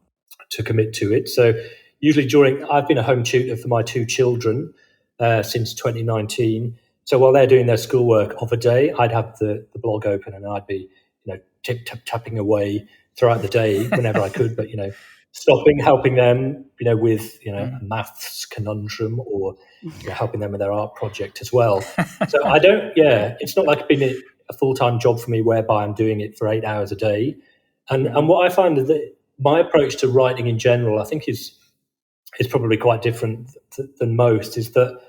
to commit to it. So usually I've been a home tutor for my 2 children since 2019. So while they're doing their schoolwork of a day, I'd have the blog open and I'd be, tapping away throughout the day whenever I could, but, stopping, helping them, with, a maths conundrum or helping them with their art project as well. So it's not like it's been a full-time job for me whereby I'm doing it for 8 hours a day. And what I find is that my approach to writing in general, I think is probably quite different than most, is that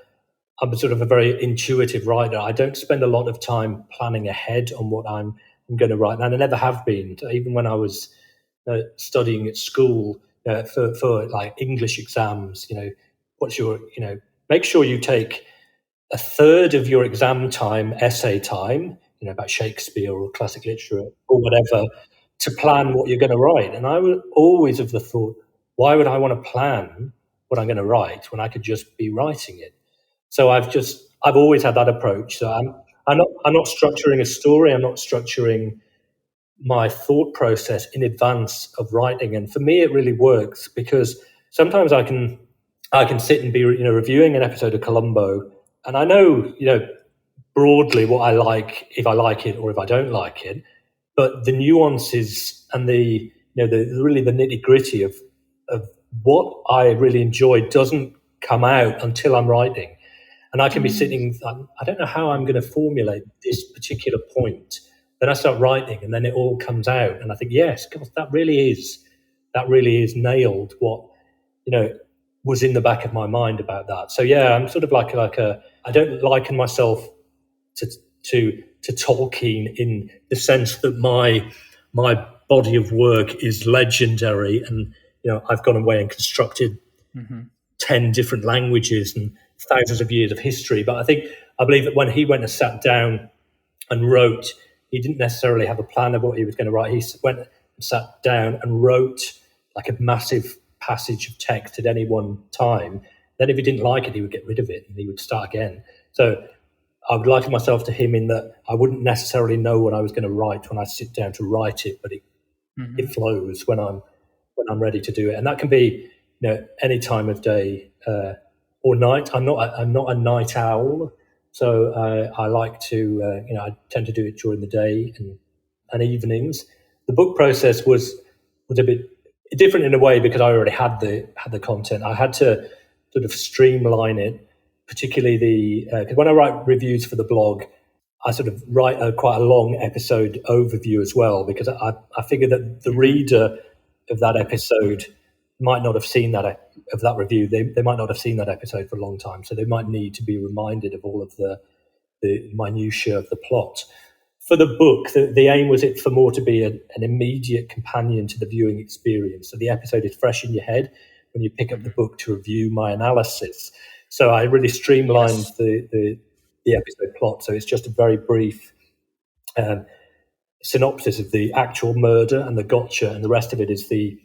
I'm sort of a very intuitive writer. I don't spend a lot of time planning ahead on what I'm going to write, and I never have been. Even when I was studying at school for like English exams, what's your, make sure you take a third of your exam time, essay time, about Shakespeare or classic literature or whatever, to plan what you're going to write. And I would always have the thought, why would I want to plan what I'm going to write when I could just be writing it? So I've always had that approach. So I'm not structuring a story. I'm not structuring my thought process in advance of writing. And for me, it really works because sometimes I can sit and be, reviewing an episode of Columbo, and I know, broadly what I like, if I like it or if I don't like it, but the nuances and the really the nitty gritty of what I really enjoy doesn't come out until I'm writing. And I can be sitting, I don't know how I'm going to formulate this particular point. Then I start writing and then it all comes out. And I think, yes, God, that really is nailed what, was in the back of my mind about that. So yeah, I'm sort of like I don't liken myself to Tolkien in the sense that my body of work is legendary and, I've gone away and constructed 10 different languages and thousands of years of history. But I believe that when he went and sat down and wrote, he didn't necessarily have a plan of what he was going to write. He went and sat down and wrote like a massive passage of text at any one time. Then if he didn't like it, he would get rid of it and he would start again. So I would liken myself to him in that I wouldn't necessarily know what I was going to write when I sit down to write it, but it flows when I'm ready to do it. And that can be any time of day or night. I'm not a night owl, so I like to I tend to do it during the day and evenings. The book process was a bit different in a way because I already had the content. I had to sort of streamline it, particularly because when I write reviews for the blog, I sort of write quite a long episode overview as well, because I figure that the reader of that episode might not have seen that review. They might not have seen that episode for a long time, so they might need to be reminded of all of the minutiae of the plot. For the book, the aim was it for more to be an immediate companion to the viewing experience. So the episode is fresh in your head when you pick up the book to review my analysis. So I really streamlined the episode plot. So it's just a very brief synopsis of the actual murder and the gotcha, and the rest of it is the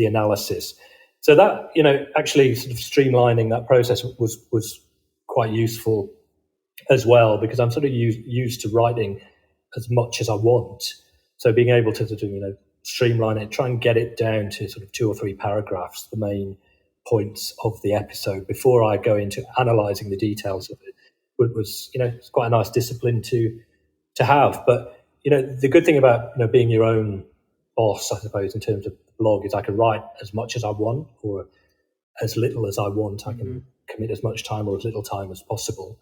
analysis. So that, actually sort of streamlining that process was quite useful as well, because I'm sort of used to writing as much as I want. So being able to sort of, streamline it, try and get it down to sort of 2 or 3 paragraphs, the main points of the episode, before I go into analysing the details of it, was it's quite a nice discipline to have. But the good thing about being your own boss, I suppose, in terms of the blog, is I can write as much as I want or as little as I want. I can commit as much time or as little time as possible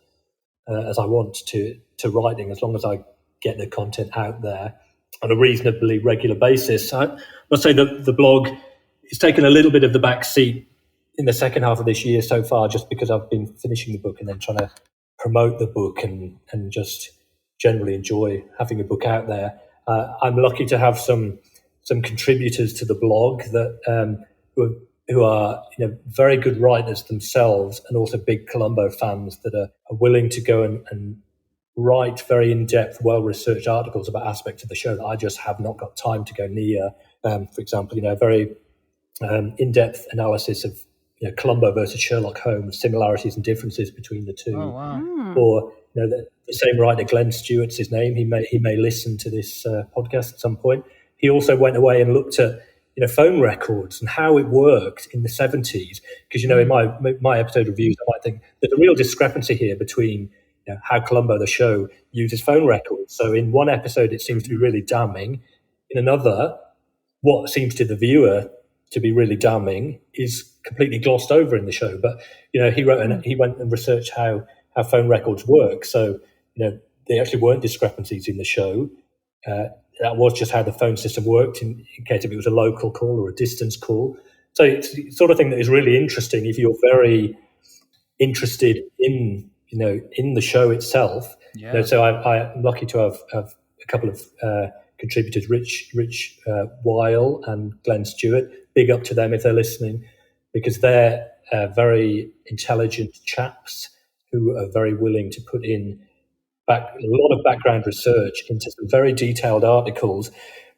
as I want to writing, as long as I get the content out there on a reasonably regular basis. I must say that the blog has taken a little bit of the back seat in the second half of this year so far, just because I've been finishing the book and then trying to promote the book and just generally enjoy having a book out there. I'm lucky to have some contributors to the blog that who are very good writers themselves, and also big Columbo fans that are willing to go and write very in-depth, well-researched articles about aspects of the show that I just have not got time to go near. For example, very in-depth analysis of Columbo versus Sherlock Holmes, similarities and differences between the two. Oh, wow. Or the same writer, Glenn Stewart's his name. He may listen to this podcast at some point. He also went away and looked at phone records and how it worked in the 70s. Because in my episode reviews, I might think there's a real discrepancy here between how Columbo the show uses phone records. So in one episode, it seems to be really damning. In another, what seems to the viewer to be really damning is completely glossed over in the show. But he went and researched how phone records work. So there actually weren't discrepancies in the show. That was just how the phone system worked in case if it was a local call or a distance call. So it's the sort of thing that is really interesting if you're very interested in the show itself. Yeah. So I'm lucky to have a couple of contributors, Rich Weil and Glenn Stewart. Big up to them if they're listening, because they're very intelligent chaps who are very willing to put in a lot of background research into some very detailed articles.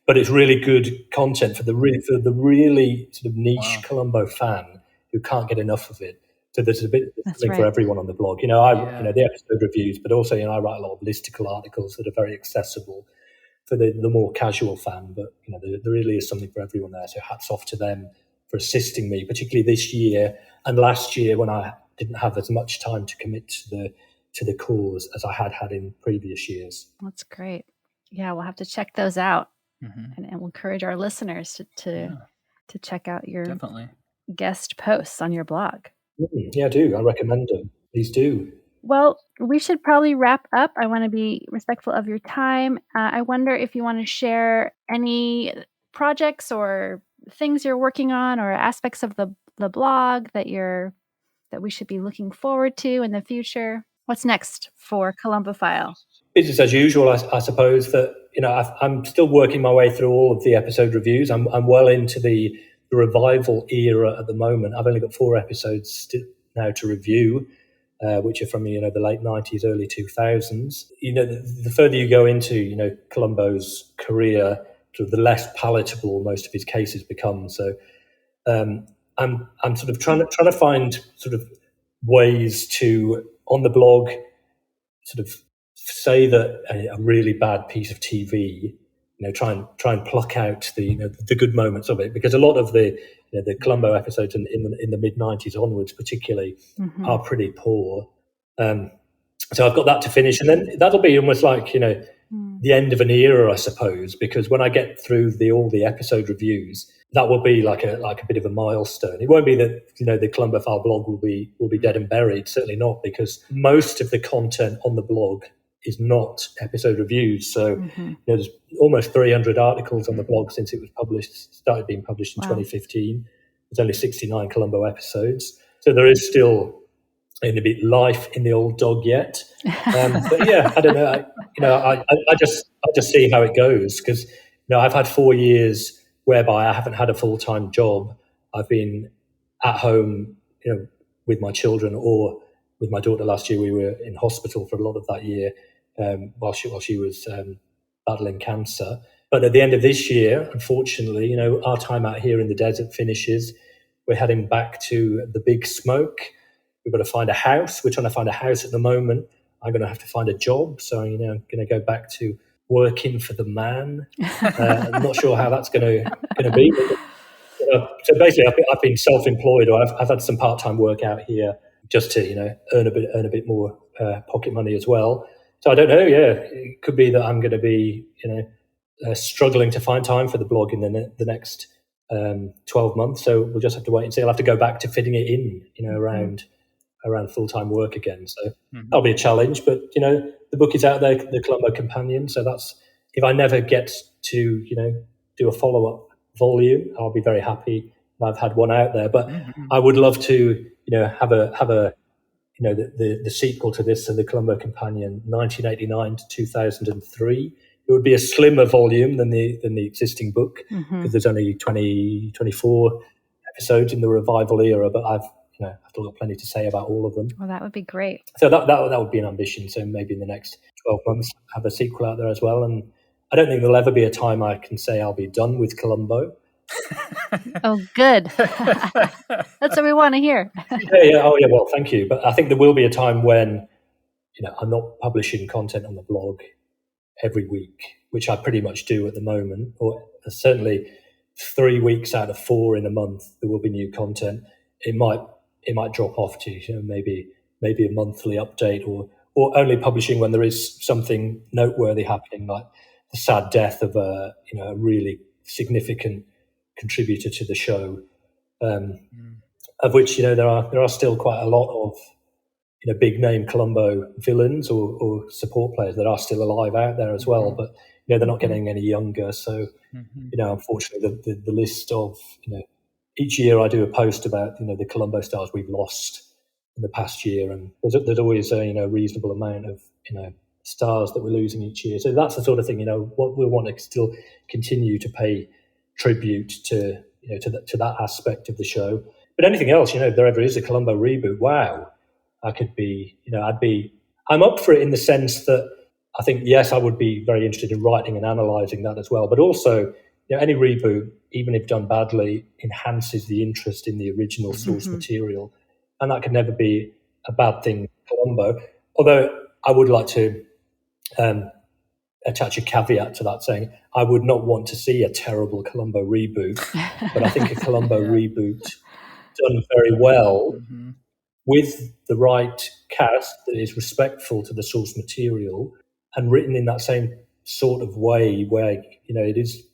But it's really good content for the really sort of niche Columbo fan who can't get enough of it. So there's something for everyone on the blog. The episode reviews, but also I write a lot of listicle articles that are very accessible for the more casual fan. But there really is something for everyone there. So hats off to them for assisting me, particularly this year and last year when I didn't have as much time to commit to the cause as I had in previous years. That's great. Yeah, we'll have to check those out, and we'll encourage our listeners to check out your guest posts on your blog. Yeah, I do. I recommend them. Please do. Well, we should probably wrap up. I want to be respectful of your time. I wonder if you want to share any projects or things you're working on, or aspects of the blog that we should be looking forward to in the future. What's next for Columbophile? Business as usual, I suppose. That I'm still working my way through all of the episode reviews. I'm well into the revival era at the moment. I've only got 4 episodes now to review, which are from the late 90s, early 2000s. The further you go into Columbo's career, sort of the less palatable most of his cases become. So I'm sort of trying to find sort of ways to, on the blog, sort of say that a really bad piece of TV try and pluck out the good moments of it, because a lot of the Columbo episodes in the mid-90s onwards particularly are pretty poor. So I've got that to finish, and then that'll be almost like the end of an era, I suppose, because when I get through all the episode reviews, that will be like a bit of a milestone. It won't be that the Columbophile blog will be dead and buried. Certainly not, because most of the content on the blog is not episode reviews. So there's almost 300 articles on the blog since it was started being published in 2015. There's only 69 Columbo episodes, so there is still a bit life in the old dog yet. But yeah, I don't know. I just see how it goes, because I've had 4 years whereby I haven't had a full-time job. I've been at home, with my children, or with my daughter. Last year we were in hospital for a lot of that year while she was battling cancer. But at the end of this year, unfortunately, our time out here in the desert finishes. We're heading back to the big smoke. We've got to find a house. We're trying to find a house at the moment. I'm going to have to find a job. So, I'm going to go back to working for the man. I'm not sure how that's going to be. So basically, I've been self-employed, or I've had some part-time work out here just to earn a bit more pocket money as well. So I don't know. Yeah, it could be that I'm going to be struggling to find time for the blog in the next 12 months. So we'll just have to wait and see. I'll have to go back to fitting it in, around full-time work again. So that'll be a challenge. But the book is out there, the Columbo Companion. So that's, if I never get to do a follow-up volume, I'll be very happy I've had one out there. But I would love to have a the sequel to this, and the Columbo Companion, 1989 to 2003. It would be a slimmer volume than the existing book, because there's only 24 episodes in the revival era. But I've got plenty to say about all of them. Well, that would be great. So that would be an ambition. So maybe in the next 12 months, have a sequel out there as well. And I don't think there'll ever be a time I can say I'll be done with Columbo. Oh, good. That's what we want to hear. Yeah. Oh, yeah. Well, thank you. But I think there will be a time when, I'm not publishing content on the blog every week, which I pretty much do at the moment, or certainly 3 weeks out of 4 in a month, there will be new content. It might drop off to maybe a monthly update, or only publishing when there is something noteworthy happening, like the sad death of a really significant contributor to the show, of which there are still quite a lot of big name Columbo villains or support players that are still alive out there as well, but they're not getting any younger. So unfortunately, the list of each year I do a post about the Columbo stars we've lost in the past year, and there's always a reasonable amount of stars that we're losing each year. So that's the sort of thing what we want to still continue to pay tribute to that aspect of the show. But anything else, if there ever is a Columbo reboot, wow, I'm up for it, in the sense that I think, yes, I would be very interested in writing and analysing that as well. But also, any reboot, even if done badly, enhances the interest in the original source material. And that can never be a bad thing, Columbo. Although I would like to attach a caveat to that, saying I would not want to see a terrible Columbo reboot, but I think a Columbo reboot done very well with the right cast that is respectful to the source material and written in that same sort of way, where it is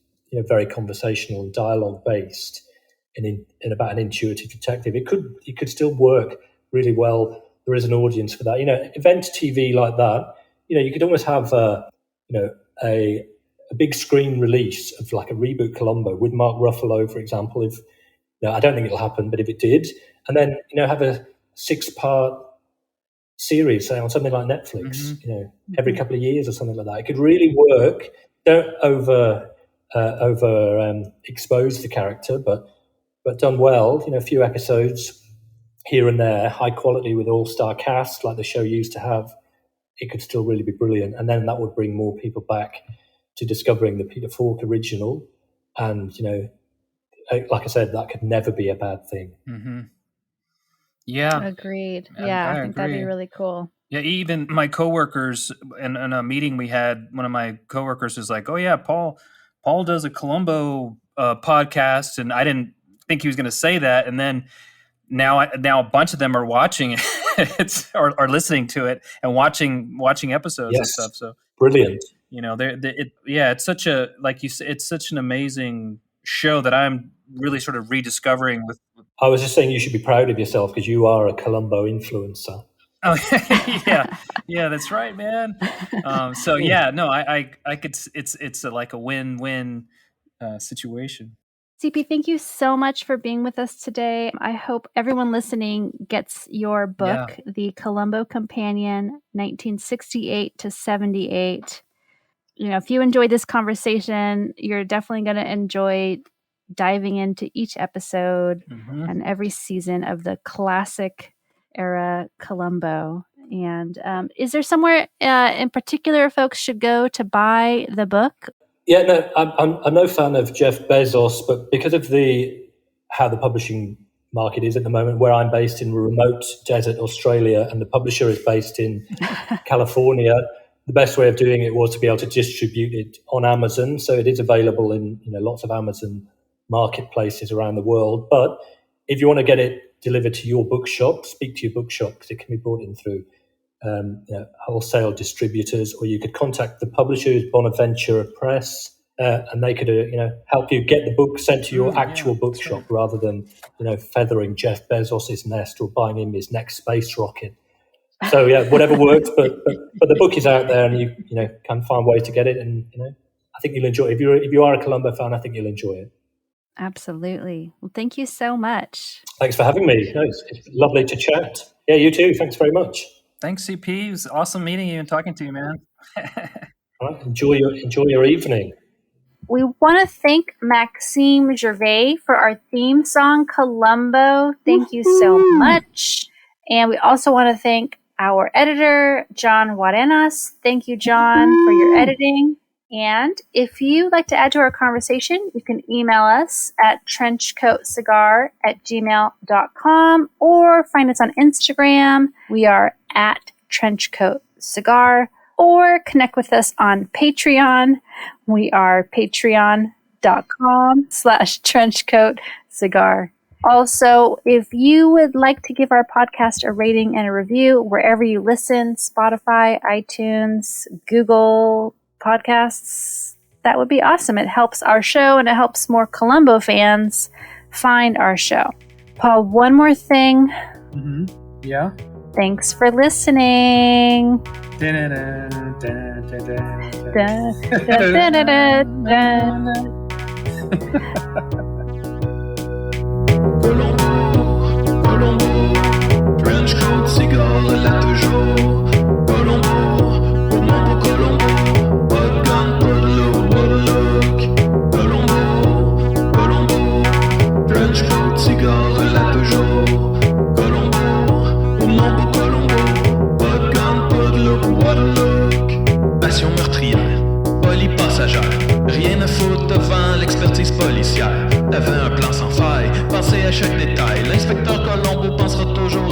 very conversational and dialogue based, and in about an intuitive detective. It could still work really well. There is an audience for that. Event TV like that. You could almost have a big screen release of like a reboot Columbo with Mark Ruffalo, for example. If I don't think it'll happen, but if it did, and then have a 6-part series, say on something like Netflix, every couple of years or something like that, it could really work. Don't over expose the character, but done well. A few episodes here and there, high quality with all-star cast like the show used to have. It could still really be brilliant, and then that would bring more people back to discovering the Peter Falk original. And like I said, that could never be a bad thing. Yeah, agreed. Yeah, I think that'd be really cool. Yeah, even my coworkers in a meeting we had, one of my coworkers was like, "Oh yeah, Paul does a Columbo podcast," and I didn't think he was going to say that, and then now a bunch of them are watching it or listening to it and watching episodes and stuff. So brilliant. It's such a, like you said, it's such an amazing show that I'm really sort of rediscovering with. I was just saying you should be proud of yourself because you are a Columbo influencer. Oh yeah, that's right, man. I could. It's like a win-win situation. CP, thank you so much for being with us today. I hope everyone listening gets your book, The Columbo Companion, 1968 to 78. If you enjoyed this conversation, you're definitely going to enjoy diving into each episode and every season of the classic era Columbo. And is there somewhere in particular folks should go to buy the book? Yeah, no, I'm no fan of Jeff Bezos, but because of how the publishing market is at the moment, where I'm based in remote desert Australia and the publisher is based in California, the best way of doing it was to be able to distribute it on Amazon. So it is available in lots of Amazon marketplaces around the world. But if you want to get it delivered to your bookshop, speak to your bookshop because it can be brought in through wholesale distributors, or you could contact the publishers, Bonaventure Press, and they could help you get the book sent to your actual bookshop rather than feathering Jeff Bezos's nest or buying him his next space rocket. So whatever works, but the book is out there, and you can find ways to get it, and I think you'll enjoy it. If you are a Columbo fan, I think you'll enjoy it. Absolutely. Well, thank you so much. Thanks for having me. It's lovely to chat. Yeah, you too. Thanks very much. Thanks, CP. It was awesome meeting you and talking to you, man. All right, enjoy your evening. We want to thank Maxime Gervais for our theme song, Columbo. Thank you so much. And we also want to thank our editor, John Guarenas. Thank you, John, for your editing. And if you'd like to add to our conversation, you can email us at trenchcoatcigar@gmail.com or find us on Instagram. We are at trenchcoatcigar, or connect with us on Patreon. We are patreon.com/trenchcoatcigar. Also, if you would like to give our podcast a rating and a review wherever you listen, Spotify, iTunes, Google Podcasts, that would be awesome. It helps our show and it helps more Columbo fans find our show. Paul, one more thing. Yeah? Thanks for listening. Columbo, French coat, cigare, là toujours. Columbo, au monde pour Columbo, pas de gun, pas de look, what a look. Columbo, French coat, cigare, là toujours. Columbo, au monde pour Columbo, pas de gun, pas de look, what a look. Passion meurtrière, folie passagère, rien à foutre devant l'expertise policière. T'avais un plan sans faille, pensez à chaque détail. L'inspecteur Columbo pensera toujours